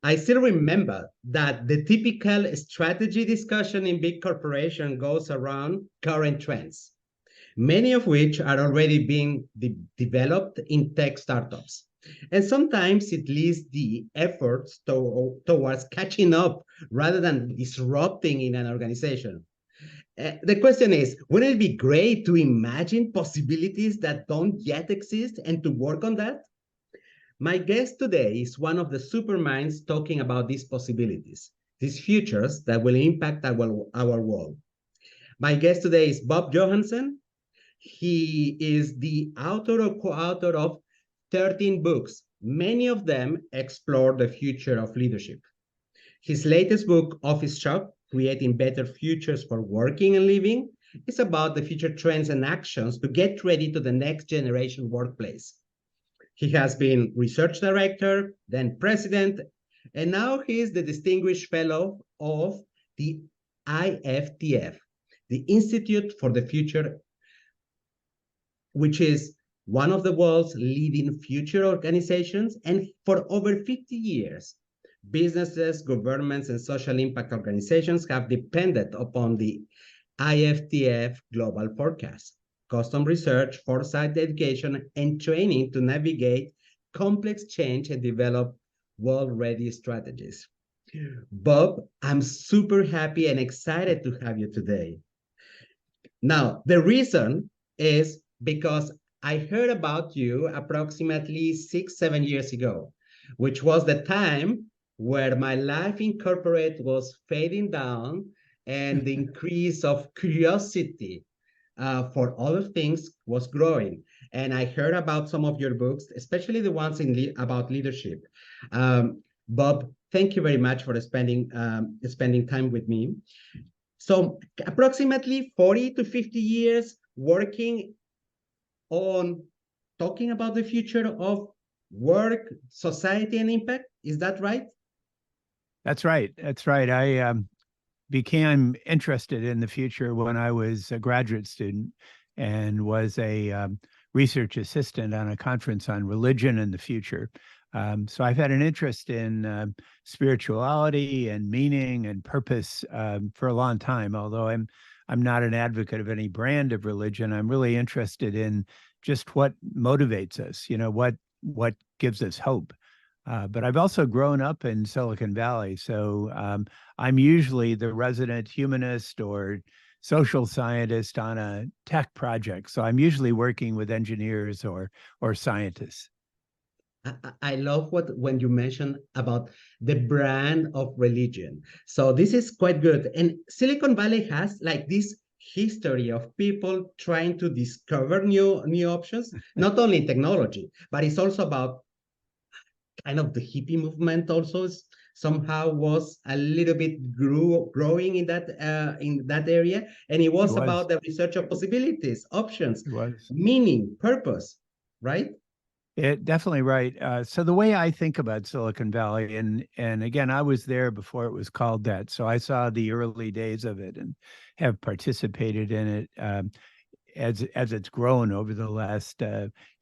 I still remember that the typical strategy discussion in big corporation goes around current trends, many of which are already being developed in tech startups. And sometimes it leads the efforts towards catching up rather than disrupting in an organization. The question is, wouldn't it be great to imagine possibilities that don't yet exist and to work on that? My guest today is one of the superminds talking about these possibilities, these futures that will impact our world. My guest today is Bob Johansen. He is the author or co-author of 13 books. Many of them explore the future of leadership. His latest book, Office Shop, Creating Better Futures for Working and Living, is about the future trends and actions to get ready to the next generation workplace. He has been research director, then president, and now he is the distinguished fellow of the IFTF, the Institute for the Future, which is one of the world's leading future organizations. And for over 50 years, businesses, governments, and social impact organizations have depended upon the IFTF global forecast, custom research, foresight, education, and training to navigate complex change and develop world-ready strategies. Bob, I'm super happy and excited to have you today. Now, the reason is because I heard about you approximately 6-7 years ago, which was the time where my life in corporate was fading down and the increase of curiosity for other things was growing. And I heard about some of your books, especially the ones about leadership. Bob, thank you very much for spending time with me. So approximately 40 to 50 years working on talking about the future of work, society, and impact. Is that right? That's right. That's right. I became interested in the future when I was a graduate student and was a research assistant on a conference on religion and the future. So I've had an interest in spirituality and meaning and purpose for a long time. Although I'm not an advocate of any brand of religion, I'm really interested in just what motivates us. You know, what gives us hope. But I've also grown up in Silicon Valley, so I'm usually the resident humanist or social scientist on a tech project. So I'm usually working with engineers or scientists. I love when you mention about the brand of religion. So this is quite good. And Silicon Valley has like this history of people trying to discover new options, not only in technology, but it's also about kind of the hippie movement also somehow was a little bit growing in that area, and it was about the research of possibilities, options, meaning, purpose, right? Definitely right. So the way I think about Silicon Valley, and again, I was there before it was called that, so I saw the early days of it and have participated in it as it's grown over the last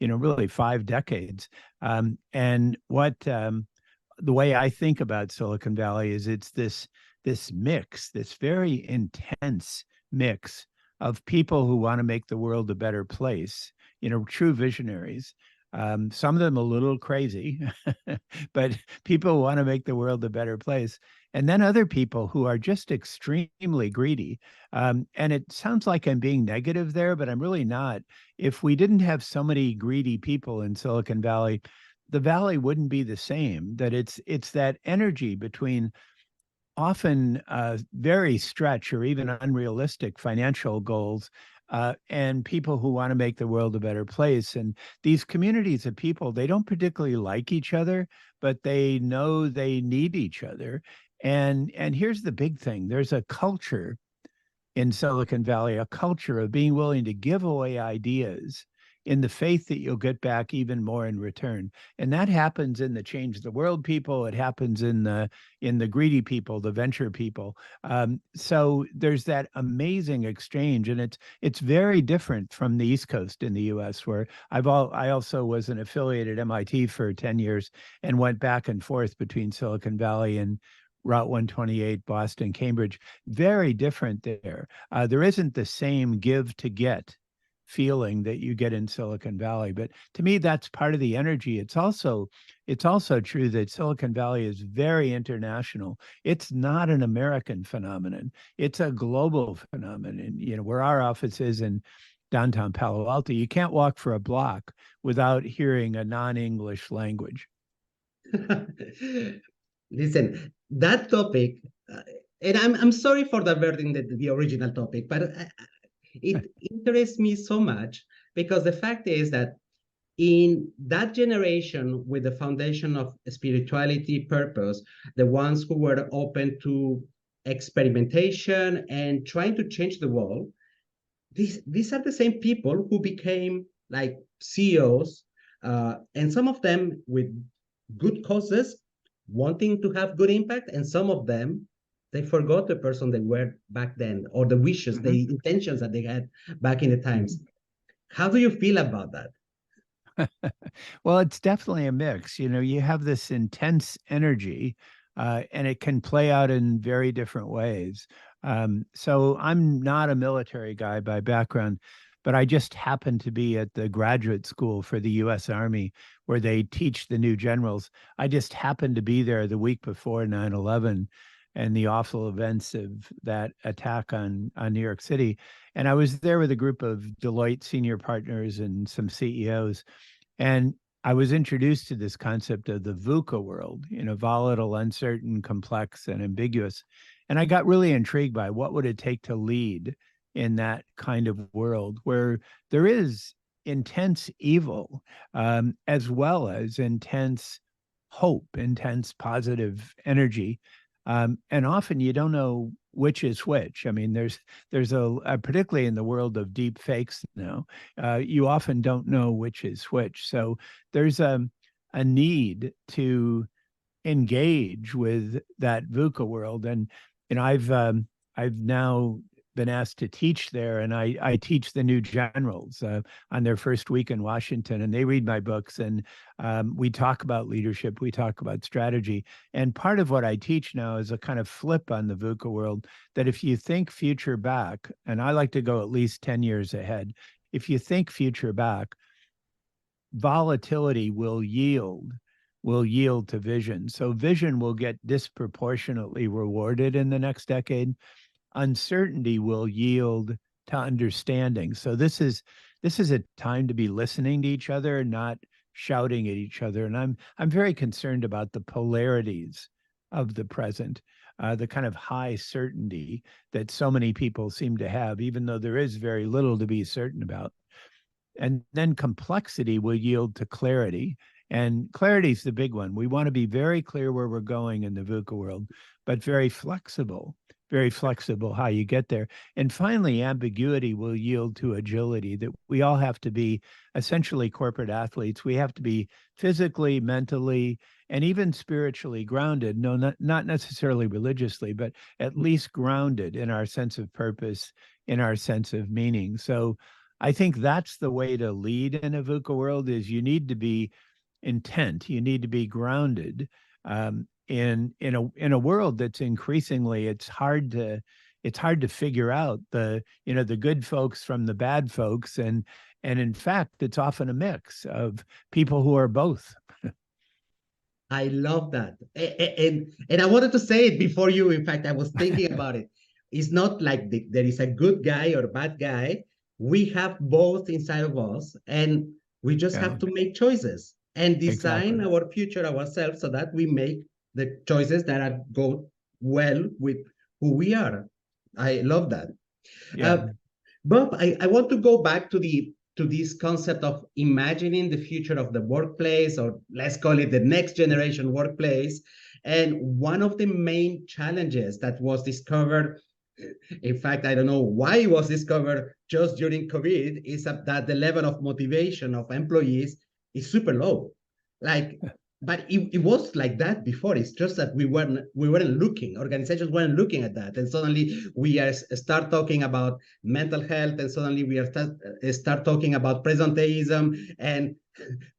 really 5 decades. And what the way I think about Silicon Valley is it's this mix, this very intense mix of people who want to make the world a better place, true visionaries. Some of them a little crazy, but people want to make the world a better place. And then other people who are just extremely greedy. And it sounds like I'm being negative there, but I'm really not. If we didn't have so many greedy people in Silicon Valley, the valley wouldn't be the same. That it's that energy between often very stretch or even unrealistic financial goals and people who want to make the world a better place. And these communities of people, they don't particularly like each other, but they know they need each other. And here's the big thing. There's a culture in Silicon Valley, a culture of being willing to give away ideas in the faith that you'll get back even more in return. And that happens in the change the world people. It happens in the greedy people, the venture people. So there's that amazing exchange, and it's very different from the East Coast in the U.S., where I also was an affiliate at MIT for 10 years and went back and forth between Silicon Valley and Route 128, Boston, Cambridge. Very different there. There isn't the same give to get feeling that you get in Silicon Valley. But to me, that's part of the energy. It's also true that Silicon Valley is very international. It's not an American phenomenon. It's a global phenomenon. You know, where our office is in downtown Palo Alto, you can't walk for a block without hearing a non-English language. Listen, that topic, and I'm sorry for diverting the original topic, but it interests me so much because the fact is that in that generation with the foundation of spirituality, purpose, the ones who were open to experimentation and trying to change the world, these are the same people who became like CEOs, and some of them with good causes, wanting to have good impact, and some of them they forgot the person they were back then, or the wishes, Mm-hmm. the intentions that they had back in the times. Mm-hmm. How do you feel about that? Well, it's definitely a mix. You know, you have this intense energy, and it can play out in very different ways. So I'm not a military guy by background, but I just happened to be at the graduate school for the U.S. Army where they teach the new generals. I just happened to be there the week before 9/11 and the awful events of that attack on New York City. And I was there with a group of Deloitte senior partners and some CEOs. And I was introduced to this concept of the VUCA world, you know, volatile, uncertain, complex, and ambiguous. And I got really intrigued by what would it take to lead in that kind of world where there is intense evil, as well as intense hope, intense positive energy. And often you don't know which is which. I mean, there's particularly in the world of deep fakes now, you often don't know which is which. So there's a need to engage with that VUCA world. And you know, I've now been asked to teach there, and I teach the new generals on their first week in Washington, and they read my books, and we talk about leadership, we talk about strategy. And part of what I teach now is a kind of flip on the VUCA world, that if you think future back, and I like to go at least 10 years ahead, if you think future back, volatility will yield to vision. So vision will get disproportionately rewarded in the next decade. Uncertainty will yield to understanding. So this is a time to be listening to each other, not shouting at each other. And I'm very concerned about the polarities of the present, the kind of high certainty that so many people seem to have, even though there is very little to be certain about. And then complexity will yield to clarity. And clarity is the big one. We want to be very clear where we're going in the VUCA world, but very flexible how you get there. And finally, ambiguity will yield to agility, that we all have to be essentially corporate athletes. We have to be physically, mentally, and even spiritually grounded. No, not necessarily religiously, but at least grounded in our sense of purpose, in our sense of meaning. So I think that's the way to lead in a VUCA world, is you need to be intent. You need to be grounded in a world that's increasingly, it's hard to figure out the good folks from the bad folks, and in fact it's often a mix of people who are both. I love that, and I wanted to say it before you. In fact, I was thinking about it. It's not like there is a good guy or bad guy. We have both inside of us, and we just have to make choices and design our future ourselves so that we make the choices that go well with who we are. I love that. Bob, I want to go back to this concept of imagining the future of the workplace, or let's call it the next generation workplace. And one of the main challenges that was discovered In fact, I don't know why it was discovered just during COVID, is that the level of motivation of employees is super low. Like, but it was like that before. It's just that we weren't looking. Organizations weren't looking at that, and suddenly we are start talking about mental health, and suddenly we are start talking about presenteeism, and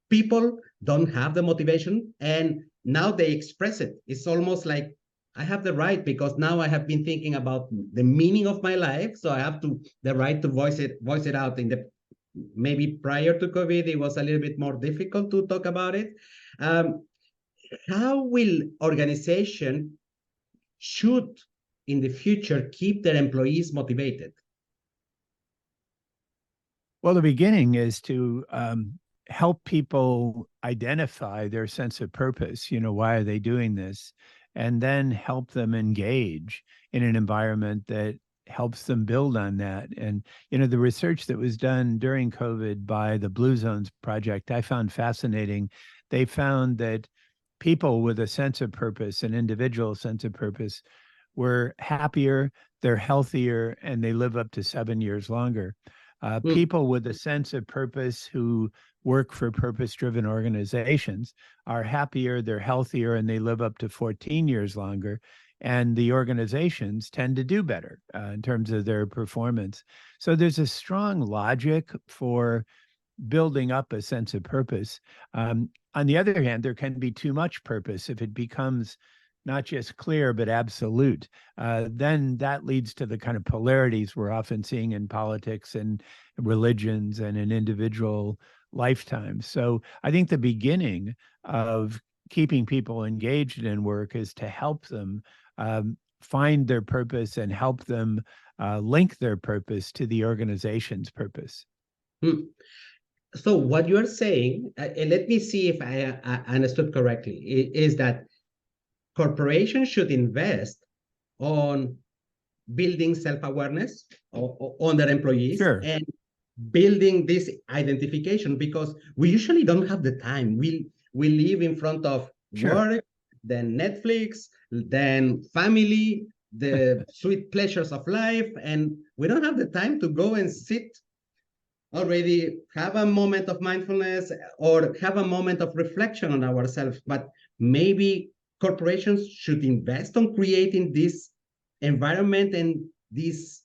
people don't have the motivation, and now they express it. It's almost like I have the right because now I have been thinking about the meaning of my life, so I have the right to voice it out. In the maybe prior to COVID, it was a little bit more difficult to talk about it. Um, how will organization should in the future keep their employees motivated? Well, the beginning is to help people identify their sense of purpose. Why are they doing this? And then help them engage in an environment that helps them build on that. And, the research that was done during COVID by the Blue Zones Project, I found fascinating. They found that people with a sense of purpose, an individual sense of purpose, were happier, they're healthier, and they live up to 7 years longer. People with a sense of purpose who work for purpose-driven organizations are happier, they're healthier, and they live up to 14 years longer. And the organizations tend to do better in terms of their performance. So there's a strong logic for building up a sense of purpose. On the other hand, there can be too much purpose if it becomes not just clear, but absolute. Then that leads to the kind of polarities we're often seeing in politics and religions and in individual lifetimes. So I think the beginning of keeping people engaged in work is to help them find their purpose and help them link their purpose to the organization's purpose. So what you are saying, and let me see if I understood correctly, is that corporations should invest on building self-awareness on their employees. Sure. And building this identification, because we usually don't have the time. We live in front of Sure. work, then Netflix, then family, the sweet pleasures of life, and we don't have the time to go and sit already, have a moment of mindfulness or have a moment of reflection on ourselves. But maybe corporations should invest on creating this environment and these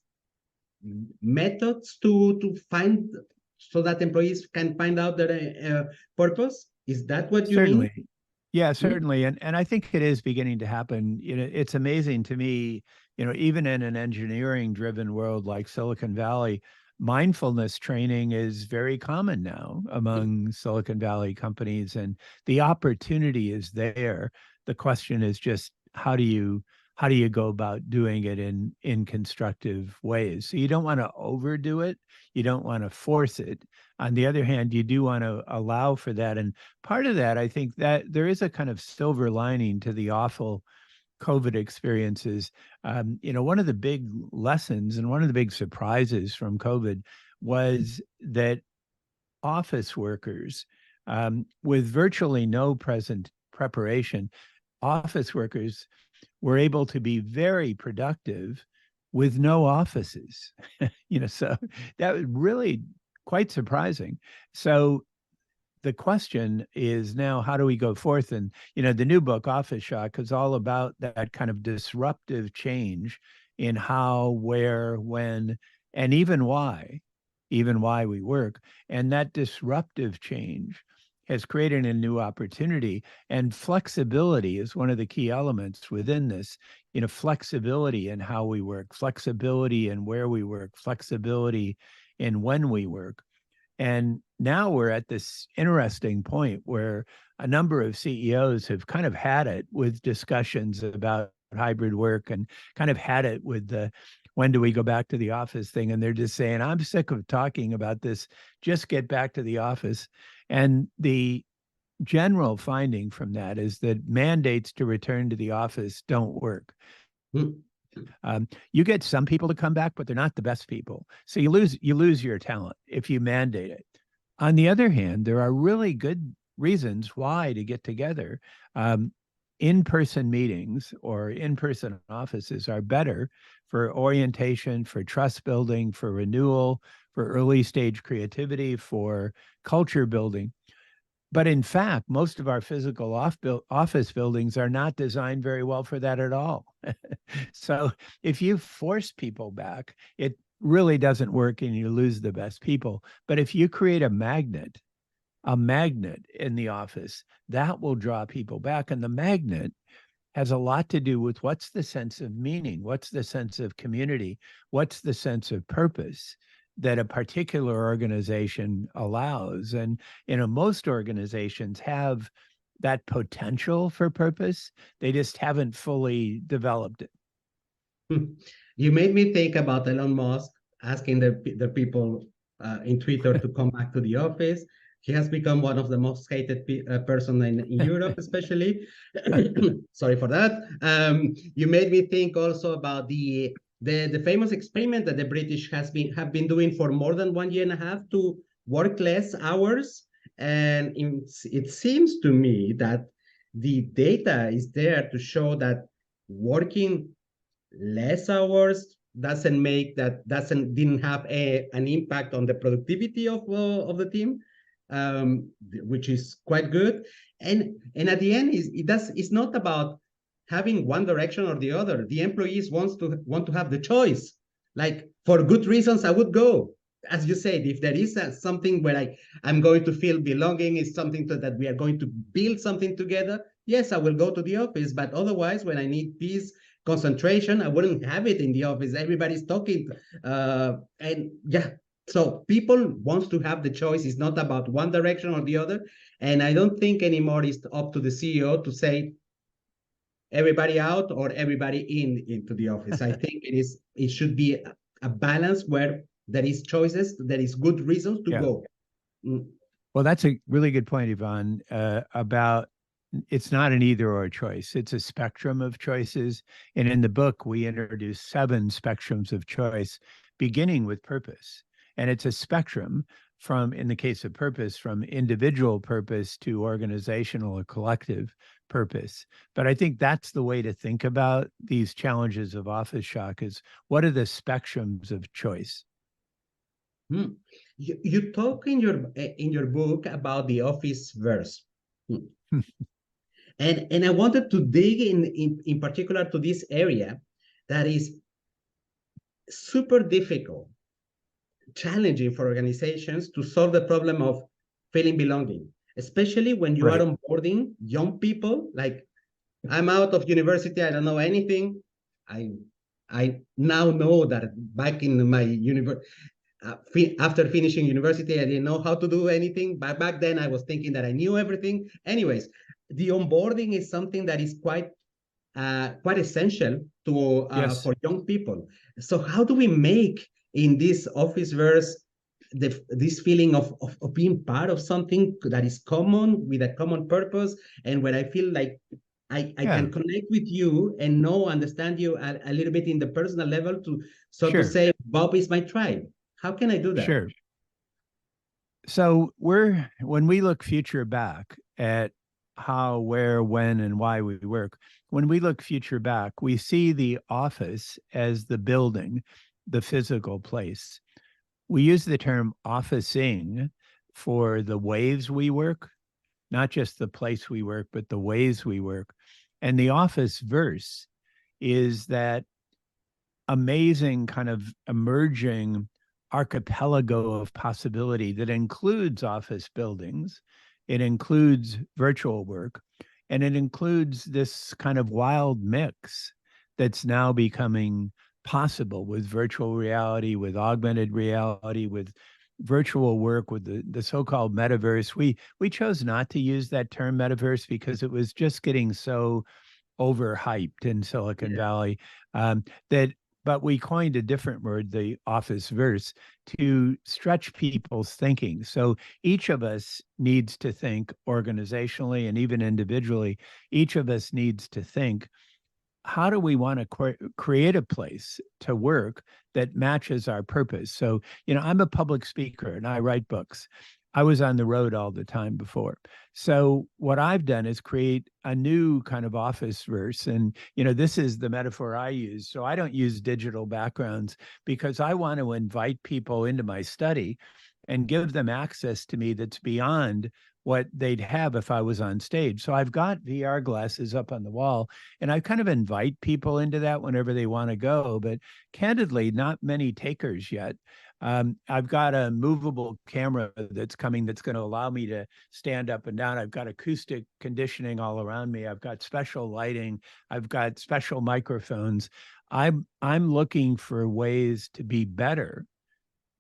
methods to find, so that employees can find out their purpose. Is that what you Certainly. mean? Yeah, certainly. And I think it is beginning to happen. It's amazing to me, even in an engineering driven world like Silicon Valley, mindfulness training is very common now among Silicon Valley companies, and the opportunity is there. The question is just how do you go about doing it in constructive ways? So you don't want to overdo it, you don't want to force it. On the other hand, you do want to allow for that. And part of that, I think that there is a kind of silver lining to the awful COVID experiences. One of the big lessons and one of the big surprises from COVID was that office workers, with virtually no present preparation, office workers were able to be very productive with no offices. So that was really quite surprising. So the question is now, how do we go forth? And, the new book, Office Shock, is all about that kind of disruptive change in how, where, when, and even why we work. And that disruptive change has created a new opportunity, and flexibility is one of the key elements within this. Flexibility in how we work, flexibility in where we work, flexibility in when we work. And now we're at this interesting point where a number of CEOs have kind of had it with discussions about hybrid work and kind of had it with the when do we go back to the office thing. And they're just saying, I'm sick of talking about this. Just get back to the office. And the general finding from that is that mandates to return to the office don't work. You get some people to come back, but they're not the best people. So you lose your talent if you mandate it. On the other hand, there are really good reasons why to get together. in-person meetings or in-person offices are better for orientation, for trust building, for renewal, for early stage creativity, for culture building. But in fact, most of our physical office buildings are not designed very well for that at all. So if you force people back, it really doesn't work and you lose the best people. But if you create a magnet in the office, that will draw people back. And the magnet has a lot to do with what's the sense of meaning, what's the sense of community, what's the sense of purpose that a particular organization allows. And most organizations have that potential for purpose. They just haven't fully developed it. You made me think about Elon Musk asking the people in Twitter to come back to the office. He has become one of the most hated person in Europe, especially. Sorry for that. You made me think also about the famous experiment that the British have been doing for more than 1.5 years to work less hours. And it seems to me that the data is there to show that working less hours didn't have an impact on the productivity of the team, which is quite good. And at the end, it's not about having one direction or the other. The employees want to have the choice. Like, for good reasons, I would go. As you said, if there is something where I'm going to feel belonging, is something that we are going to build something together, yes, I will go to the office. But otherwise, when I need peace, concentration, I wouldn't have it in the office. Everybody's talking. And yeah, so people wants to have the choice. It's not about one direction or the other. And I don't think anymore it's up to the CEO to say everybody out or everybody into the office. I think it should be a balance where there is choices, there is good reasons to go. Well, that's a really good point, Ivan, about it's not an either or choice. It's a spectrum of choices. And in the book, we introduce 7 spectrums of choice, beginning with purpose. And it's a spectrum from, in the case of purpose, from individual purpose to organizational or collective purpose. But I think that's the way to think about these challenges of office shock is what are the spectrums of choice? You talk in your book about the office verse. And I wanted to dig in particular to this area that is super difficult, challenging for organizations to solve the problem of feeling belonging, especially when you are onboarding young people. Like, I'm out of university, I don't know anything. I now know that back in my after finishing university, I didn't know how to do anything. But back then, I was thinking that I knew everything. Anyways, the onboarding is something that is quite essential to for young people. So how do we make in this office verse this feeling of being part of something that is common with a common purpose, and where I feel like I can connect with you and understand you a little bit in the personal level to say, Bob is my tribe. How can I do that? Sure. So when we look future back at how, where, when, and why we work, when we look future back, we see the office as the building, the physical place. We use the term officing for the ways we work, not just the place we work, but the ways we work. And the office verse is that amazing kind of emerging archipelago of possibility that includes office buildings, it includes virtual work, and it includes this kind of wild mix that's now becoming possible with virtual reality, with augmented reality, with virtual work, with the so-called metaverse. We chose not to use that term metaverse because it was just getting so overhyped in Silicon Valley but we coined a different word, the office verse, to stretch people's thinking. So each of us needs to think organizationally and even individually. Each of us needs to think, how do we want to create a place to work that matches our purpose? So, I'm a public speaker and I write books. I was on the road all the time before. So what I've done is create a new kind of office verse. And, this is the metaphor I use. So I don't use digital backgrounds because I want to invite people into my study and give them access to me that's beyond what they'd have if I was on stage. So I've got VR glasses up on the wall, and I kind of invite people into that whenever they want to go. But candidly, not many takers yet. I've got a movable camera that's coming that's going to allow me to stand up and down. I've got acoustic conditioning all around me. I've got special lighting. I've got special microphones. I'm looking for ways to be better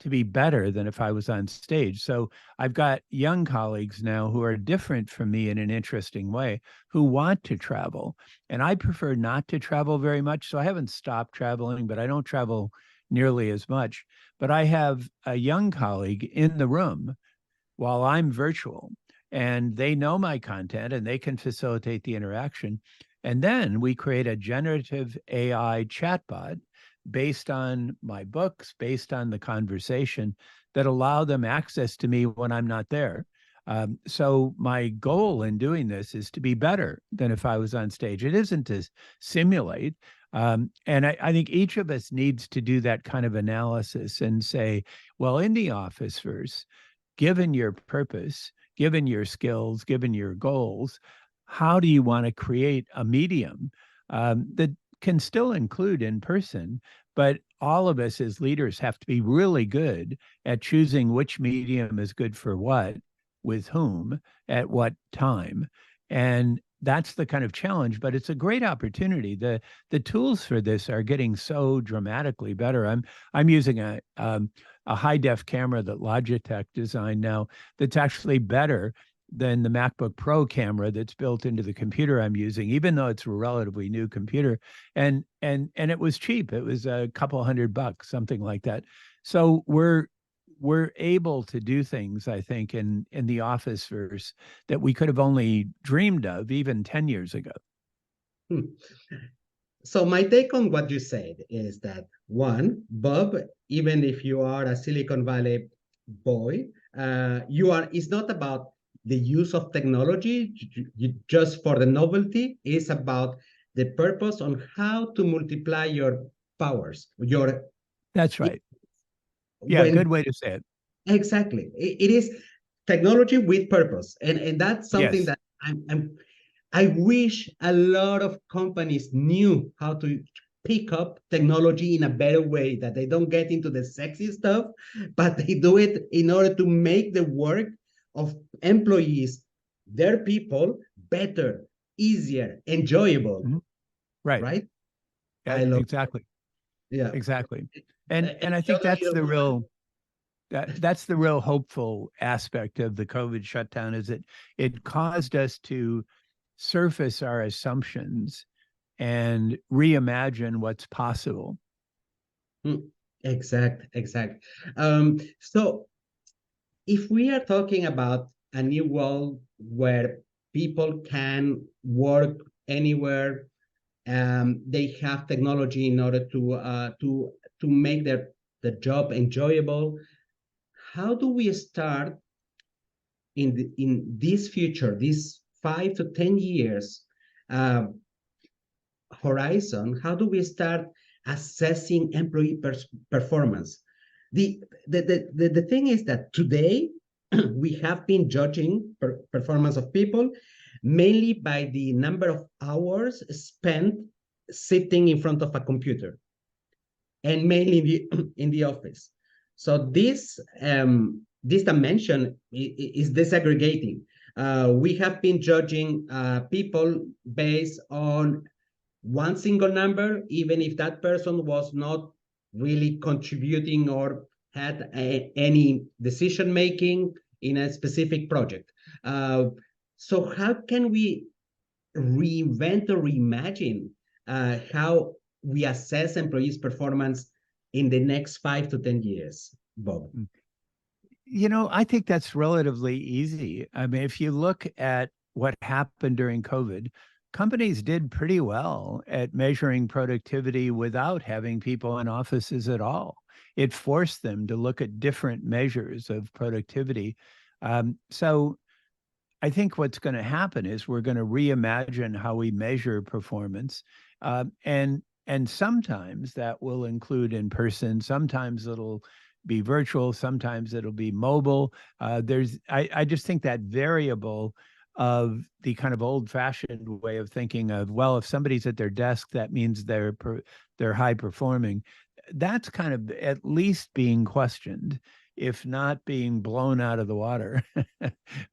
than if I was on stage. So I've got young colleagues now who are different from me in an interesting way, who want to travel. And I prefer not to travel very much. So I haven't stopped traveling, but I don't travel nearly as much. But I have a young colleague in the room while I'm virtual, and they know my content and they can facilitate the interaction. And then we create a generative AI chatbot based on my books, based on the conversation, that allow them access to me when I'm not there. So my goal in doing this is to be better than if I was on stage. It isn't to simulate. And I think each of us needs to do that kind of analysis and say, well, in the office verse, given your purpose, given your skills, given your goals, how do you want to create a medium that can still include in person, but all of us as leaders have to be really good at choosing which medium is good for what, with whom, at what time. And that's the kind of challenge, but it's a great opportunity. The tools for this are getting so dramatically better. I'm using a high def camera that Logitech designed now that's actually better than the MacBook Pro camera that's built into the computer I'm using, even though it's a relatively new computer. And it was cheap. It was a couple $100, something like that. So we're able to do things, I think, in the office verse that we could have only dreamed of even 10 years ago. So my take on what you said is that, one, Bob, even if you are a Silicon Valley boy, it's not about the use of technology just for the novelty. It's about the purpose on how to multiply your powers. That's right. Yeah, good way to say it. Exactly. It is technology with purpose. And that's something Yes. that I wish a lot of companies knew how to pick up technology in a better way, that they don't get into the sexy stuff, but they do it in order to make the work of employees, their people, better, easier, enjoyable. Mm-hmm. Right. Right? Yeah, I love exactly. Yeah. Exactly. And I think that's the real that's the real hopeful aspect of the COVID shutdown, is it caused us to surface our assumptions and reimagine what's possible. Exact. So if we are talking about a new world where people can work anywhere, they have technology in order to make the job enjoyable. How do we start in this future, this 5 to 10 years horizon? How do we start assessing employee performance? The thing is that today we have been judging performance of people mainly by the number of hours spent sitting in front of a computer, and mainly in the office. So this dimension is disaggregating. We have been judging people based on one single number, even if that person was not really contributing or had any decision making in a specific project. So how can we reinvent or reimagine how we assess employees' performance in the next 5 to 10 years, Bob? I think that's relatively easy. I mean, if you look at what happened during COVID, companies did pretty well at measuring productivity without having people in offices at all. It forced them to look at different measures of productivity. So I think what's going to happen is we're going to reimagine how we measure performance, and sometimes that will include in person. Sometimes it'll be virtual. Sometimes it'll be mobile. I just think that variable of the kind of old-fashioned way of thinking of, well, if somebody's at their desk, that means they're high performing. That's kind of at least being questioned, if not being blown out of the water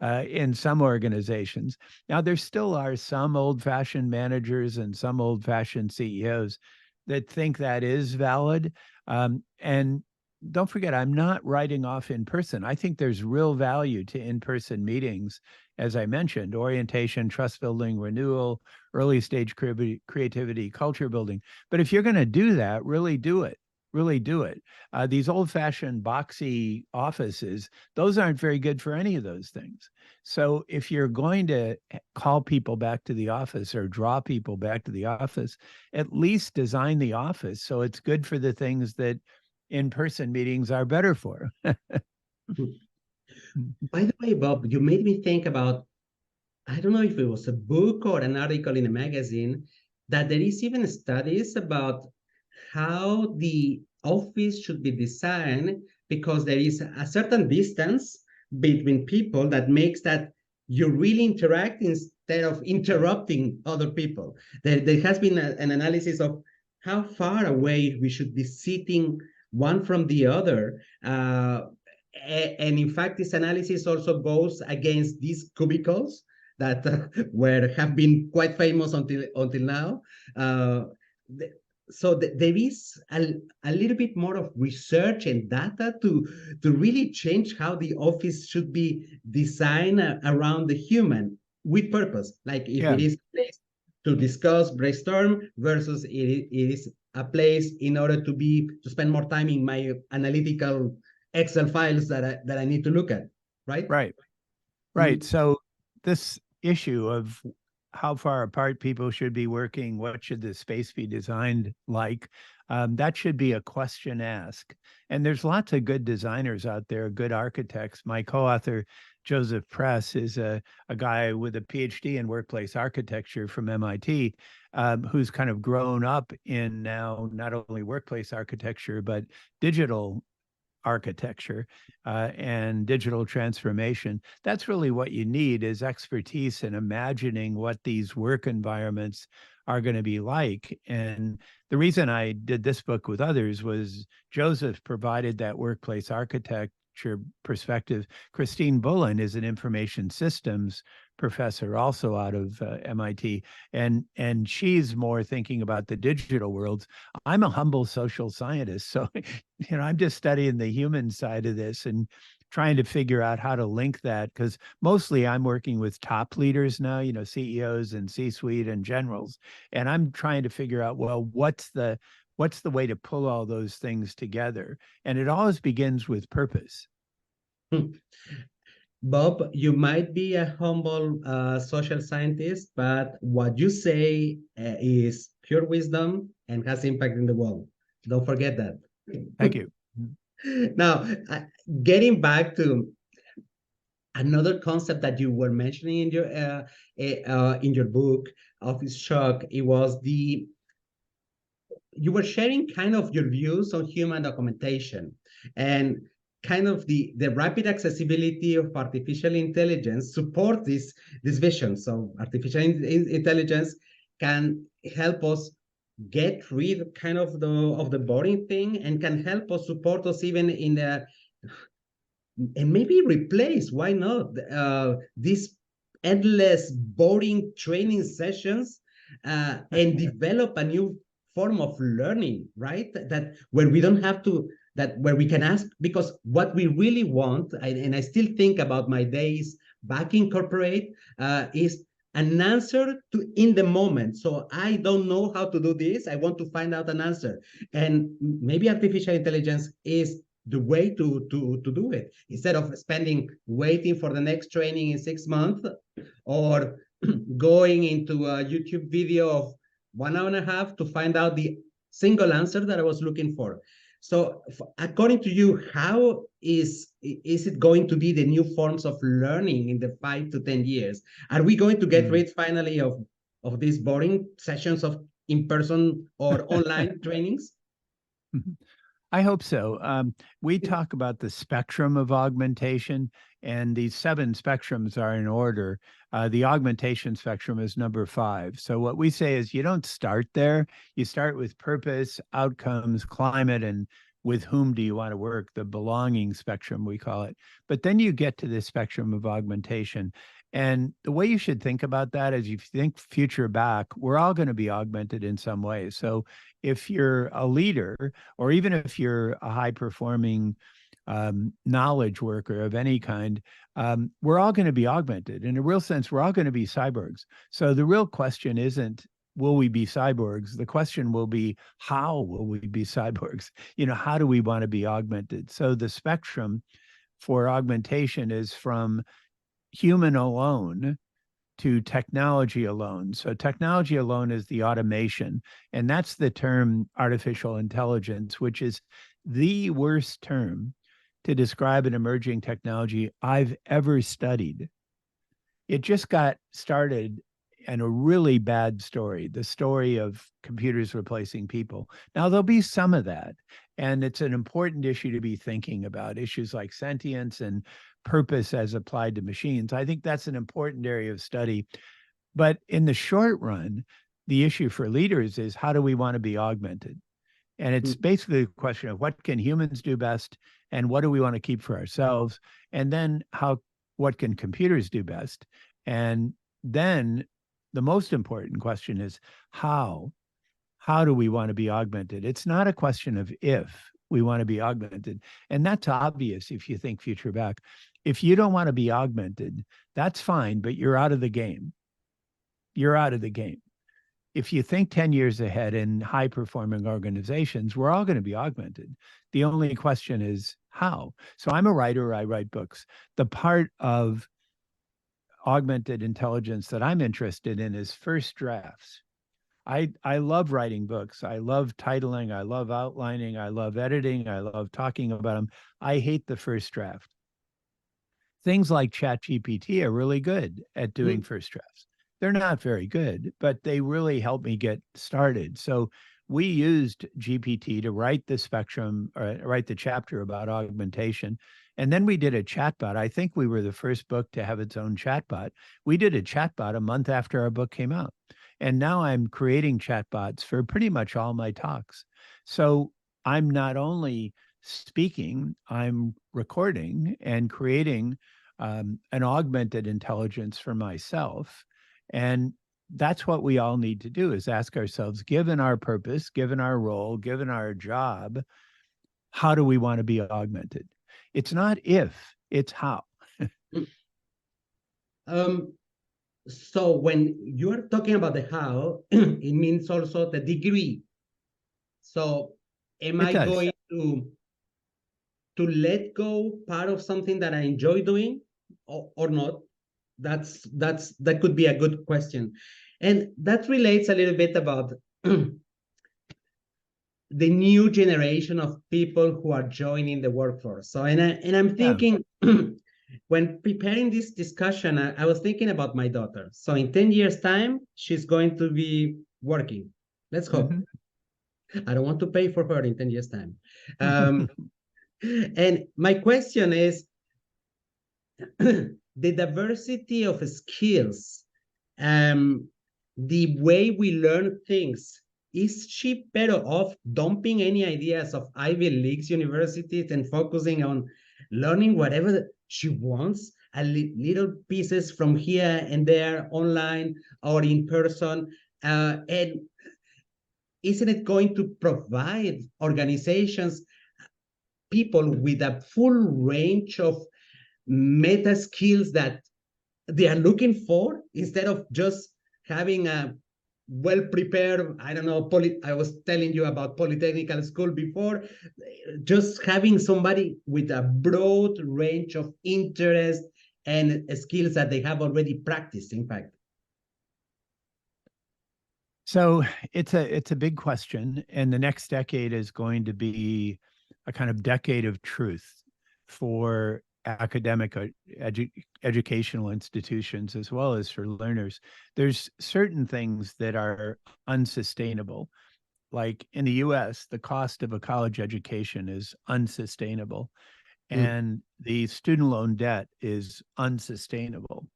in some organizations. Now, there still are some old-fashioned managers and some old-fashioned CEOs that think that is valid. And don't forget, I'm not writing off in person. I think there's real value to in-person meetings, as I mentioned, orientation, trust building, renewal, early stage creativity, culture building. But if you're going to do that, really do it. Really do it. These old-fashioned boxy offices, those aren't very good for any of those things. So if you're going to call people back to the office or draw people back to the office, at least design the office so it's good for the things that in-person meetings are better for. By the way, Bob, you made me think about, I don't know if it was a book or an article in a magazine, that there is even studies about how the office should be designed, because there is a certain distance between people that makes that you really interact instead of interrupting other people. There has been an analysis of how far away we should be sitting one from the other. And in fact, this analysis also goes against these cubicles that have been quite famous until now. So there is a little bit more of research and data to really change how the office should be designed around the human with purpose. Like if it is a place to discuss, brainstorm, versus it is a place in order to spend more time in my analytical Excel files that I need to look at, right? Right. So this issue of how far apart people should be working, what should the space be designed like, that should be a question asked. And there's lots of good designers out there, good architects. My co-author, Joseph Press, is a guy with a PhD in workplace architecture from MIT, who's kind of grown up in now not only workplace architecture, but digital architecture and digital transformation. That's really what you need, is expertise in imagining what these work environments are going to be like. And the reason I did this book with others was Joseph provided that workplace architecture perspective. Christine Bullen is an information systems professor also out of MIT, and she's more thinking about the digital worlds. I'm a humble social scientist, so I'm just studying the human side of this and trying to figure out how to link that, because mostly I'm working with top leaders now, CEOs and C-suite and generals, and I'm trying to figure out, well, what's the way to pull all those things together? And it always begins with purpose. Bob, you might be a humble social scientist, but what you say is pure wisdom and has impact in the world. Don't forget that. Thank you. Now, getting back to another concept that you were mentioning in your book, Office Shock, it was you were sharing kind of your views on human documentation and kind of the rapid accessibility of artificial intelligence support this vision. So artificial intelligence can help us get rid kind of the boring thing, and can help us support us even in and maybe replace, why not, these endless boring training sessions, and develop a new form of learning, right? That where we don't have to, where we can ask, because what we really want, and I still think about my days back in corporate, is an answer to in the moment. So I don't know how to do this. I want to find out an answer. And maybe artificial intelligence is the way to do it, instead of waiting for the next training in 6 months, or going into a YouTube video of 1 hour and a half to find out the single answer that I was looking for. So according to you, how is it going to be the new forms of learning in the 5 to 10 years? Are we going to get rid finally of these boring sessions of in-person or online trainings? I hope so. We talk about the spectrum of augmentation, and these 7 spectrums are in order. The augmentation spectrum is number 5. So what we say is you don't start there. You start with purpose, outcomes, climate, and with whom do you want to work, the belonging spectrum, we call it. But then you get to the spectrum of augmentation. And the way you should think about that is, if you think future back, we're all going to be augmented in some way. So if you're a leader, or even if you're a high performing knowledge worker of any kind, we're all going to be augmented. In a real sense, we're all going to be cyborgs. So the real question isn't, will we be cyborgs? The question will be, how will we be cyborgs? How do we want to be augmented? So the spectrum for augmentation is from human alone to technology alone. So technology alone is the automation, and that's the term artificial intelligence, which is the worst term to describe an emerging technology I've ever studied. It just got started in a really bad story, the story of computers replacing people. Now, there'll be some of that, and it's an important issue to be thinking about, issues like sentience and purpose as applied to machines. I think that's an important area of study. But in the short run, the issue for leaders is, how do we want to be augmented? And it's basically a question of, what can humans do best, and what do we want to keep for ourselves? And then what can computers do best? And then the most important question is, how do we want to be augmented? It's not a question of if we want to be augmented. And that's obvious if you think future back. If you don't want to be augmented, that's fine, but you're out of the game. You're out of the game. If you think 10 years ahead in high performing organizations, we're all going to be augmented. The only question is how. So I'm a writer, I write books. The part of augmented intelligence that I'm interested in is first drafts. I love writing books. I love titling. I love outlining. I love editing. I love talking about them. I hate the first draft. Things like ChatGPT are really good at doing first drafts. They're not very good, but they really help me get started. So we used GPT to write the spectrum, or write the chapter about augmentation. And then we did a chatbot. I think we were the first book to have its own chatbot. We did a chatbot a month after our book came out. And now I'm creating chatbots for pretty much all my talks. So I'm not only speaking, I'm recording and creating an augmented intelligence for myself. And that's what we all need to do, is ask ourselves, given our purpose, given our role, given our job, how do we want to be augmented? It's not if, it's how. So when you are talking about the how, it means also the degree. So am I going to let go part of something that I enjoy doing, or not? That could be a good question. And that relates a little bit about the new generation of people who are joining the workforce. So, and I'm thinking, when preparing this discussion, I was thinking about my daughter. So in 10 years' time, she's going to be working. Let's hope. I don't want to pay for her in 10 years' time. And my question is, the diversity of skills, the way we learn things, is she better off dumping any ideas of Ivy League universities and focusing on learning whatever she wants, little pieces from here and there, online or in person? And isn't it going to provide organizations, people with a full range of meta skills that they are looking for, instead of just having a well-prepared, I don't know, I was telling you about Polytechnical School before, just having somebody with a broad range of interest and skills that they have already practiced, in fact? So it's a big question, and the next decade is going to be a kind of decade of truth for academic educational institutions as well as for learners. There's certain things that are unsustainable. Like in the US, the cost of a college education is unsustainable, Mm, and the student loan debt is unsustainable.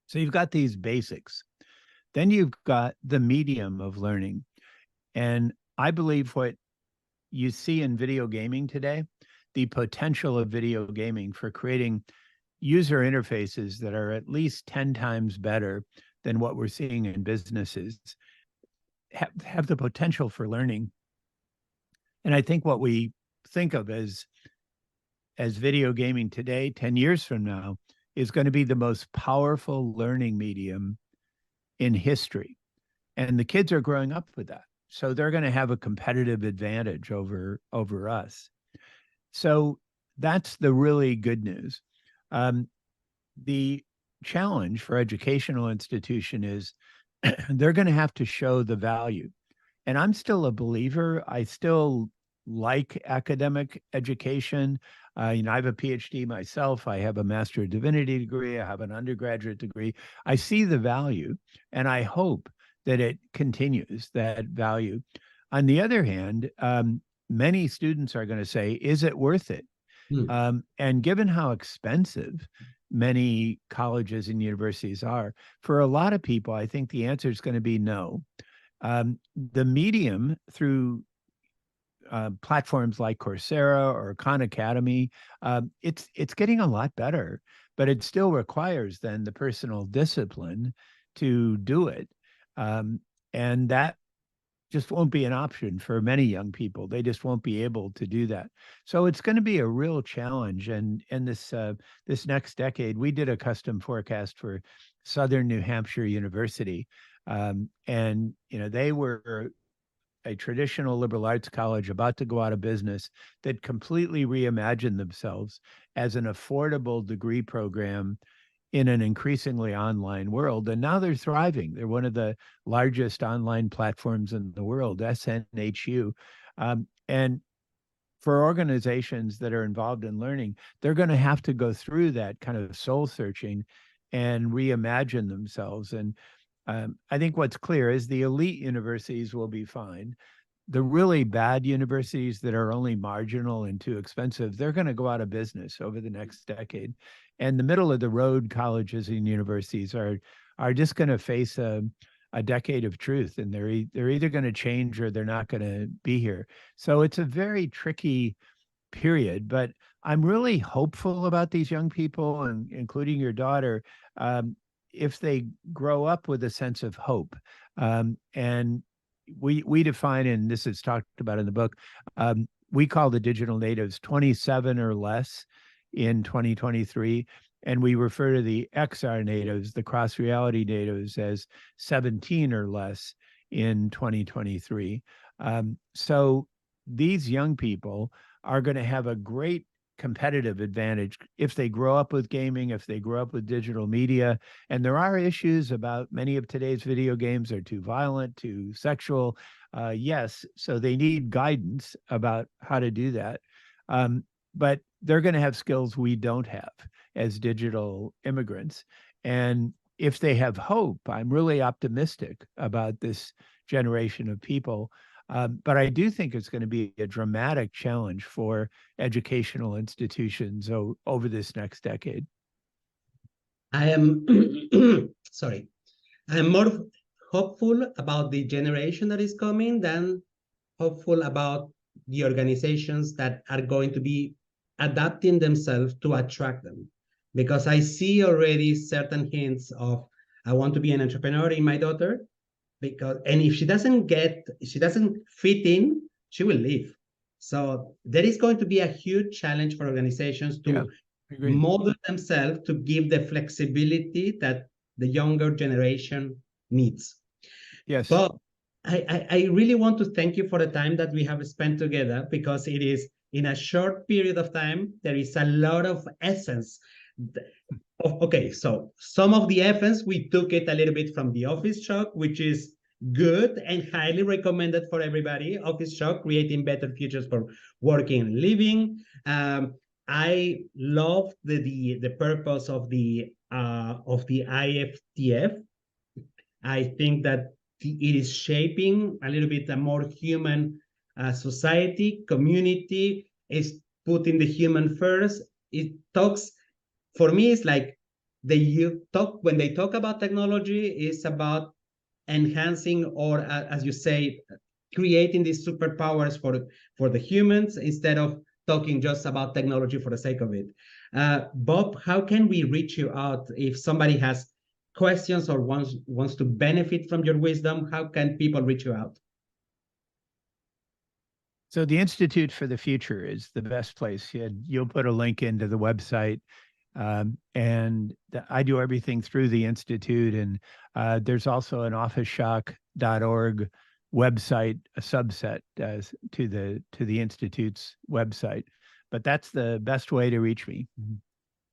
So you've got these basics. Then you've got the medium of learning. And I believe what you see in video gaming today, the potential of video gaming for creating user interfaces that are at least 10 times better than what we're seeing in businesses have the potential for learning. And I think what we think of as video gaming today, 10 years from now, is going to be the most powerful learning medium in history. And the kids are growing up with that. So they're going to have a competitive advantage over us. So that's the really good news. The challenge for educational institution is they're going to have to show the value. And I'm still a believer. I still like academic education. I have a PhD myself. I have a Master of Divinity degree. I have an undergraduate degree. I see the value, and I hope that it continues that value. On the other hand, many students are going to say, is it worth it? mm. And given how expensive many colleges and universities are, for a lot of people, I think the answer is going to be no. The medium through platforms like Coursera or Khan Academy, it's getting a lot better, but it still requires then the personal discipline to do it. And that just won't be an option for many young people. They just won't be able to do that. So it's going to be a real challenge. And this next decade, we did a custom forecast for Southern New Hampshire University, and they were a traditional liberal arts college about to go out of business that completely reimagined themselves as an affordable degree program in an increasingly online world. And now they're thriving. They're one of the largest online platforms in the world, SNHU. And for organizations that are involved in learning, they're going to have to go through that kind of soul searching and reimagine themselves. And I think what's clear is the elite universities will be fine. The really bad universities that are only marginal and too expensive, they're going to go out of business over the next decade. And the middle of the road colleges and universities are just going to face a decade of truth, and they're either going to change or they're not going to be here. So it's a very tricky period, but I'm really hopeful about these young people, and including your daughter, if they grow up with a sense of hope. And we define, and this is talked about in the book, we call the digital natives 27 or less in 2023. And we refer to the XR natives, the cross reality natives, as 17 or less in 2023. So these young people are going to have a great competitive advantage if they grow up with gaming, if they grow up with digital media. And there are issues about many of today's video games are too violent, too sexual. Yes, so they need guidance about how to do that. But they're going to have skills we don't have as digital immigrants. And if they have hope, I'm really optimistic about this generation of people. But I do think it's going to be a dramatic challenge for educational institutions over this next decade. I am sorry. I'm more hopeful about the generation that is coming than hopeful about the organizations that are going to be adapting themselves to attract them. Because I see already certain hints of, I want to be an entrepreneur in my daughter, and if she doesn't fit in, she will leave. So there is going to be a huge challenge for organizations to model themselves to give the flexibility that the younger generation needs. Yes. But I really want to thank you for the time that we have spent together, because it is in a short period of time, there is a lot of essence. Okay, so some of the essence, we took it a little bit from the office shop, which is good and highly recommended for everybody. Office Shock, creating better futures for working and living. I love the purpose of the IFTF. I think that it is shaping a little bit a more human society, community, is putting the human first. It talks, for me, it's like when they talk about technology, it's about enhancing or, as you say, creating these superpowers for the humans instead of talking just about technology for the sake of it. Bob, how can we reach you out if somebody has questions or wants to benefit from your wisdom? How can people reach you out? So the Institute for the Future is the best place. You'll put a link into the website. And I do everything through the Institute. And there's also an officeshock.org website, a subset to the Institute's website. But that's the best way to reach me.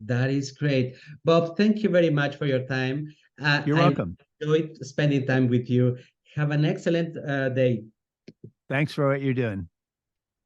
That is great. Bob, thank you very much for your time. You're welcome. I enjoyed spending time with you. Have an excellent day. Thanks for what you're doing.